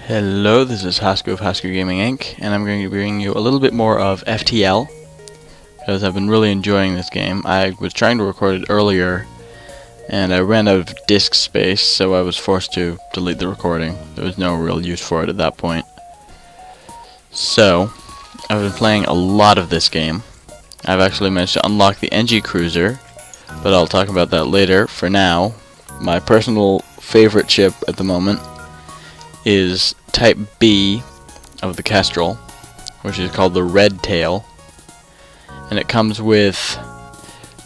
Hello, this is Haskuu of Haskuu Gaming Inc. and I'm going to bring you a little bit more of FTL because I've been really enjoying this game. I was trying to record it earlier and I ran out of disk space, so I was forced to delete the recording. There was no real use for it at that point. So, I've been playing a lot of this game. I've actually managed to unlock the NG Cruiser, but I'll talk about that later. For now, my personal favorite ship at the moment is Type B of the Kestrel, which is called the Red Tail, and it comes with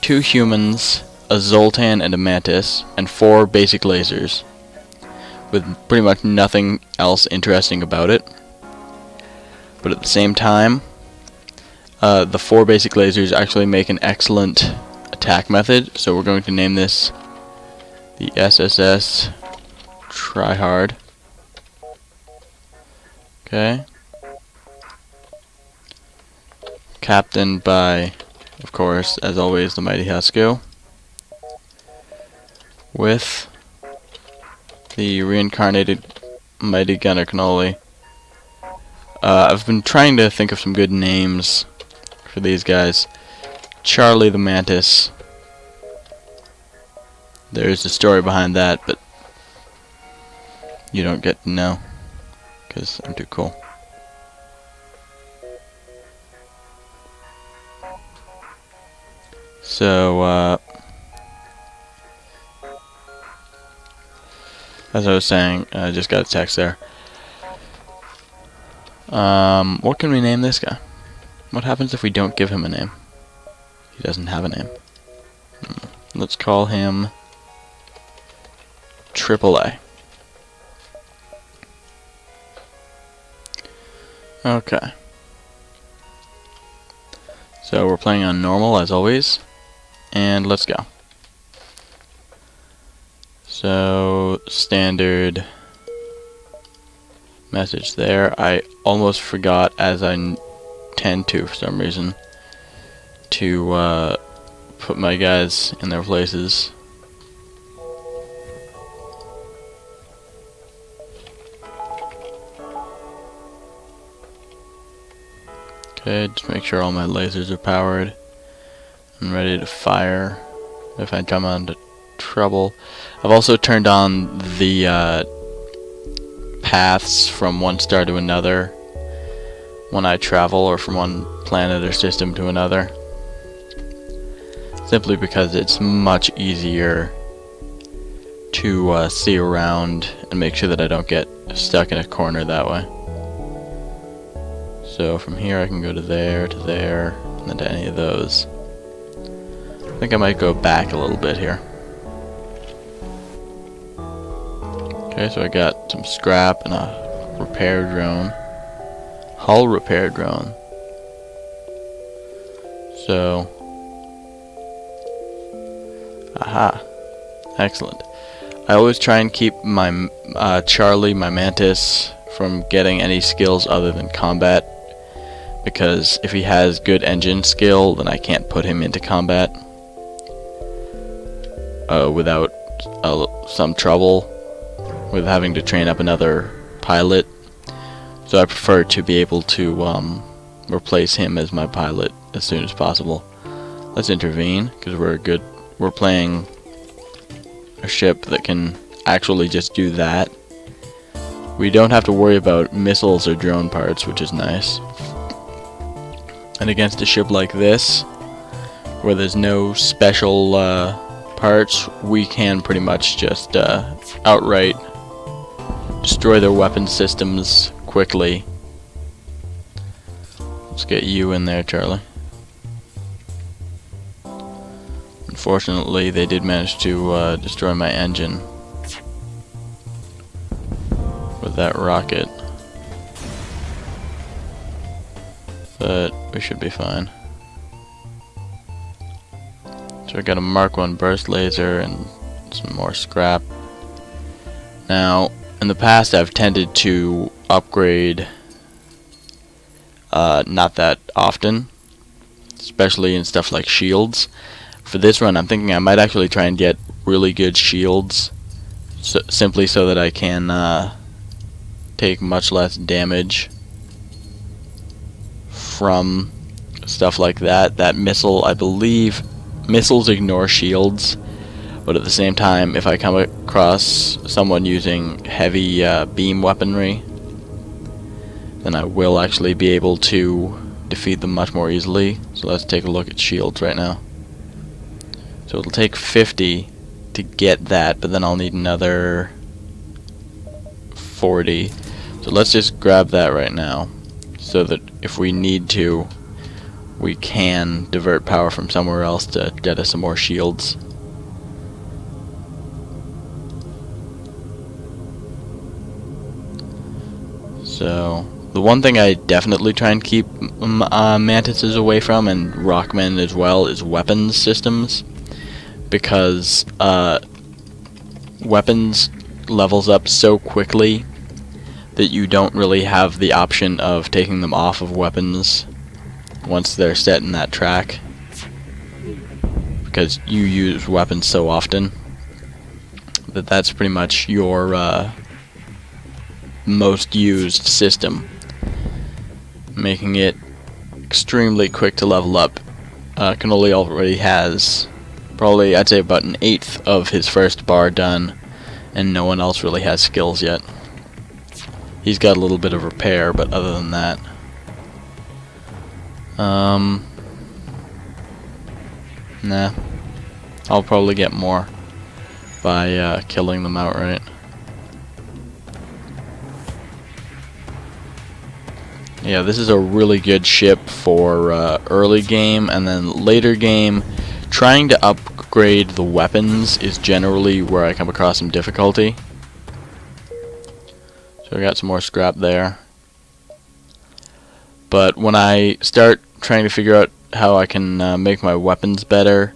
2 humans, a Zoltan and a Mantis, and 4 basic lasers, with pretty much nothing else interesting about it. But at the same time, the 4 basic lasers actually make an excellent attack method, so we're going to name this the SSS Tryhard. Okay. Captained by, of course, as always, the mighty Haskuu, with the reincarnated mighty Gunner Cannoli. I've been trying to think of some good names for these guys. Charlie the Mantis. There's a story behind that, but you don't get to know, because I'm too cool. So, as I was saying, I just got a text there. What can we name this guy? What happens if we don't give him a name? He doesn't have a name. Let's call him AAA. Okay. So we're playing on normal as always, and let's go. So standard message there. I almost forgot, as I tend to for some reason, to put my guys in their places. Okay, just make sure all my lasers are powered and ready to fire if I come into trouble. I've also turned on the paths from one star to another when I travel, or from one planet or system to another, simply because it's much easier to see around and make sure that I don't get stuck in a corner that way. So from here I can go to there, and then to any of those. I think I might go back a little bit here. Okay, so I got some scrap and a repair drone. Hull repair drone. So, aha, excellent. I always try and keep my Charlie, my Mantis, from getting any skills other than combat, because if he has good engine skill, then I can't put him into combat without some trouble with having to train up another pilot. So I prefer to be able to replace him as my pilot as soon as possible. Let's intervene, because we're playing a ship that can actually just do that. We don't have to worry about missiles or drone parts, which is nice. And against a ship like this, where there's no special parts, we can pretty much just outright destroy their weapon systems quickly. Let's get you in there, Charlie. Unfortunately, they did manage to destroy my engine with that rocket, but we should be fine. So I got a Mark 1 burst laser and some more scrap. Now, in the past I've tended to upgrade not that often, especially in stuff like shields. For this run I'm thinking I might actually try and get really good shields, simply so that I can take much less damage from stuff like that. That missile, I believe, missiles ignore shields, but at the same time, if I come across someone using heavy beam weaponry, then I will actually be able to defeat them much more easily. So let's take a look at shields right now. So it'll take 50 to get that, but then I'll need another 40. So let's just grab that right now, so that if we need to, we can divert power from somewhere else to get us some more shields. So the one thing I definitely try and keep mantises away from, and rockmen as well, is weapons systems, because weapons levels up so quickly that you don't really have the option of taking them off of weapons once they're set in that track, because you use weapons so often that that's pretty much your most used system, making it extremely quick to level up. Cannoli already has probably, I'd say, about an eighth of his first bar done, and no one else really has skills yet. He's got a little bit of repair, but other than that, nah. I'll probably get more by killing them outright. Yeah, this is a really good ship for early game, and then later game, trying to upgrade the weapons is generally where I come across some difficulty. So I got some more scrap there. But when I start trying to figure out how I can make my weapons better,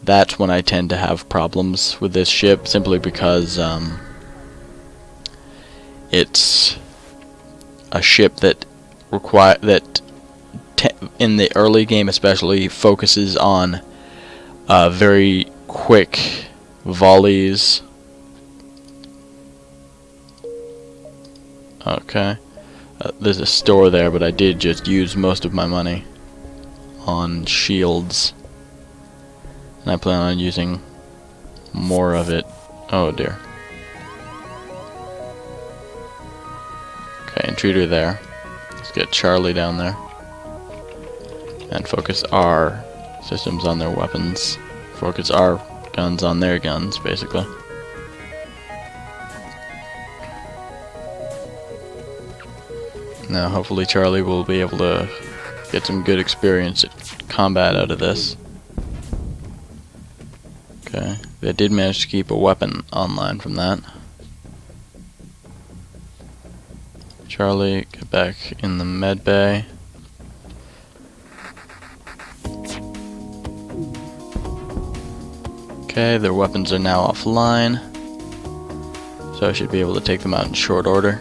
that's when I tend to have problems with this ship, simply because it's a ship that in the early game especially focuses on very quick volleys. Okay, there's a store there, but I did just use most of my money on shields, and I plan on using more of it. Oh dear. Okay, intruder there. Let's get Charlie down there and focus our systems on their weapons. Focus our guns on their guns, basically. Now hopefully Charlie will be able to get some good experience at combat out of this. Okay, they did manage to keep a weapon online from that. Charlie, get back in the med bay. Okay, their weapons are now offline, so I should be able to take them out in short order.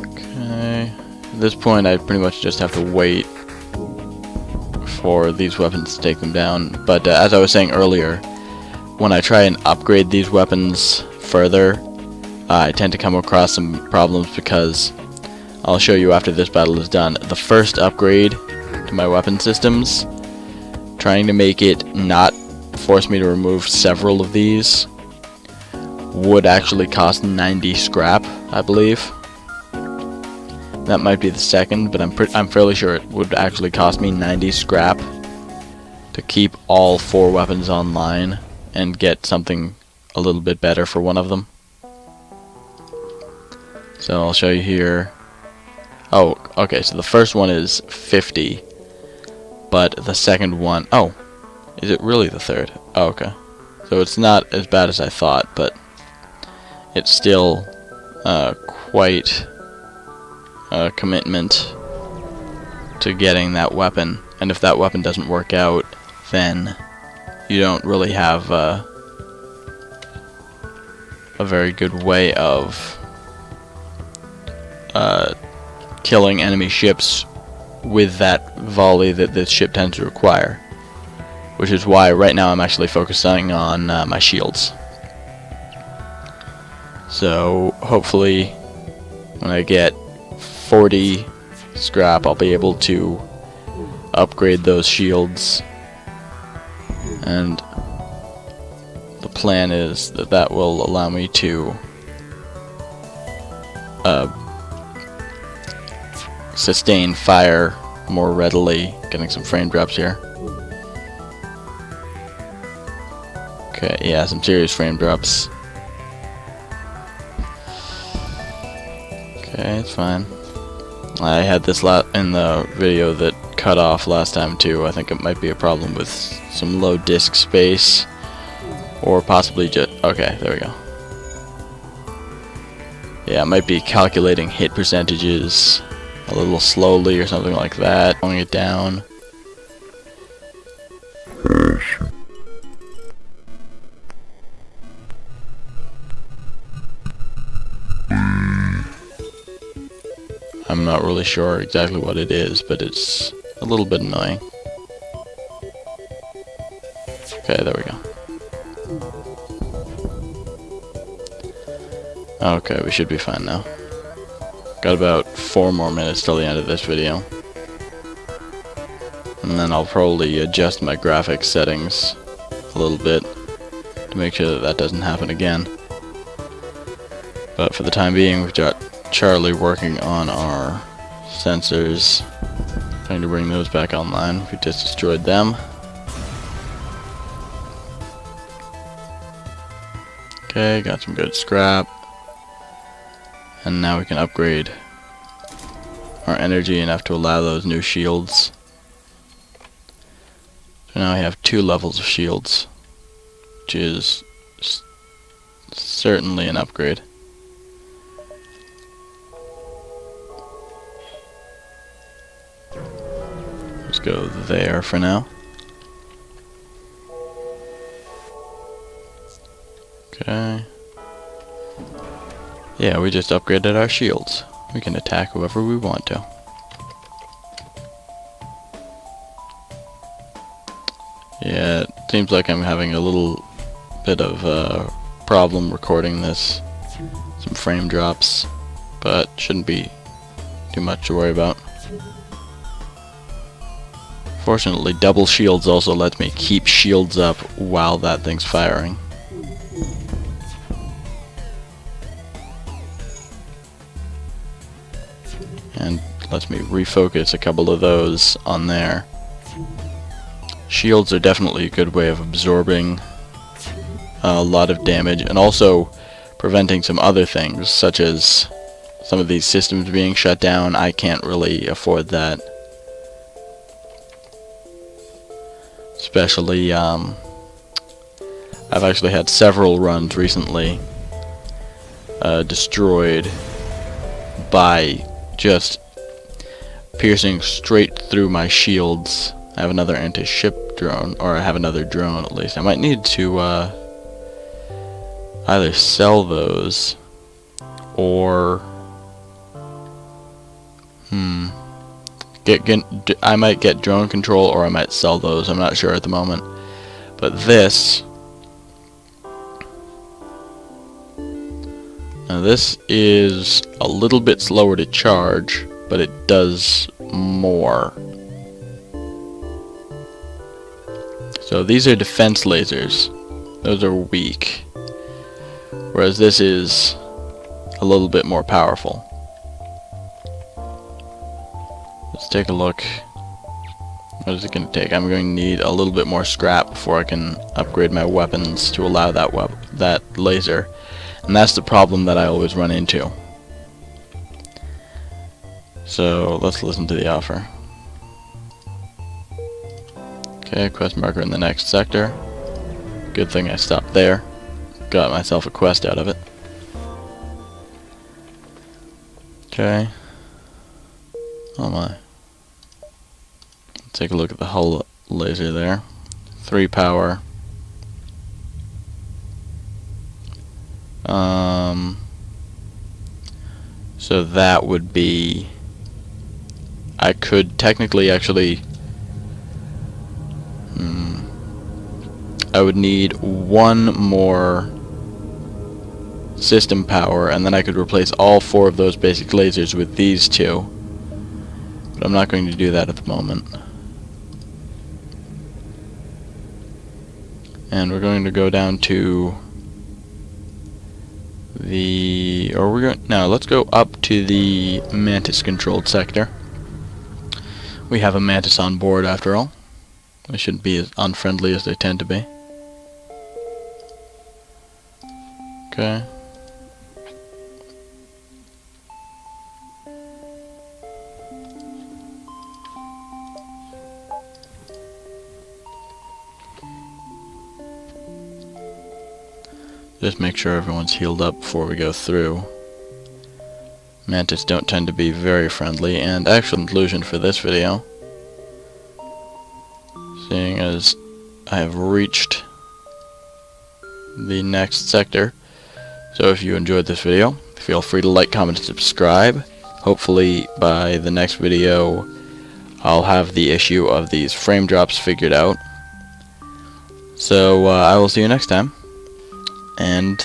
Okay, at this point I pretty much just have to wait for these weapons to take them down, but as I was saying earlier, when I try and upgrade these weapons further, I tend to come across some problems, because I'll show you after this battle is done. The first upgrade to my weapon systems, trying to make it not force me to remove several of these, would actually cost 90 scrap, I believe. That might be the second, but I'm fairly sure it would actually cost me 90 scrap to keep all 4 weapons online and get something a little bit better for one of them. So I'll show you here. Oh, okay, so the first one is 50, but the second one, oh, is it really the third? Oh, okay. So it's not as bad as I thought, but it's still quite a commitment to getting that weapon, and if that weapon doesn't work out, then you don't really have a very good way of killing enemy ships with that volley that this ship tends to require, which is why right now I'm actually focusing on my shields. So hopefully when I get 40 scrap I'll be able to upgrade those shields, and the plan is that that will allow me to sustain fire more readily. Getting some frame drops here. Okay, yeah, some serious frame drops. Okay, it's fine. I had this in the video that cut off last time too. I think it might be a problem with some low disk space, or possibly just... okay, there we go. Yeah, it might be calculating hit percentages a little slowly or something like that, slowing it down. I'm not really sure exactly what it is, but it's a little bit annoying. Okay, there we go. Okay, we should be fine now. Got about 4 more minutes till the end of this video. And then I'll probably adjust my graphics settings a little bit to make sure that that doesn't happen again. But for the time being, we've got Charlie working on our sensors, trying to bring those back online. We just destroyed them. Okay, got some good scrap. And now we can upgrade our energy enough to allow those new shields. So now we have 2 levels of shields, which is certainly an upgrade. Let's go there for now. Okay. Yeah, we just upgraded our shields. We can attack whoever we want to. Yeah, it seems like I'm having a little bit of a problem recording this. Some frame drops, but shouldn't be too much to worry about. Fortunately, double shields also lets me keep shields up while that thing's firing. And lets me refocus a couple of those on there. Shields are definitely a good way of absorbing a lot of damage, and also preventing some other things, such as some of these systems being shut down. I can't really afford that. Especially, I've actually had several runs recently destroyed by just piercing straight through my shields. I have another anti-ship drone, or I have another drone at least. I might need to either sell those or I might get drone control, or I might sell those. I'm not sure at the moment. But this, now this is a little bit slower to charge, but it does more. So these are defense lasers. Those are weak. Whereas this is a little bit more powerful. Let's take a look. What is it going to take? I'm going to need a little bit more scrap before I can upgrade my weapons to allow that laser. And that's the problem that I always run into. So let's listen to the offer. Okay, quest marker in the next sector. Good thing I stopped there. Got myself a quest out of it. Okay. Oh my. Let's take a look at the hull laser there. 3 power. So that would be... I could technically actually... I would need one more system power, and then I could replace all 4 of those basic lasers with these 2. But I'm not going to do that at the moment. And we're going to go down to the... or we're going... no, let's go up to the Mantis-controlled sector. We have a Mantis on board, after all. They shouldn't be as unfriendly as they tend to be. Okay. Just make sure everyone's healed up before we go through. Mantis don't tend to be very friendly, and actual conclusion for this video, seeing as I have reached the next sector. So if you enjoyed this video, feel free to like, comment, and subscribe. Hopefully by the next video I'll have the issue of these frame drops figured out. So I will see you next time, and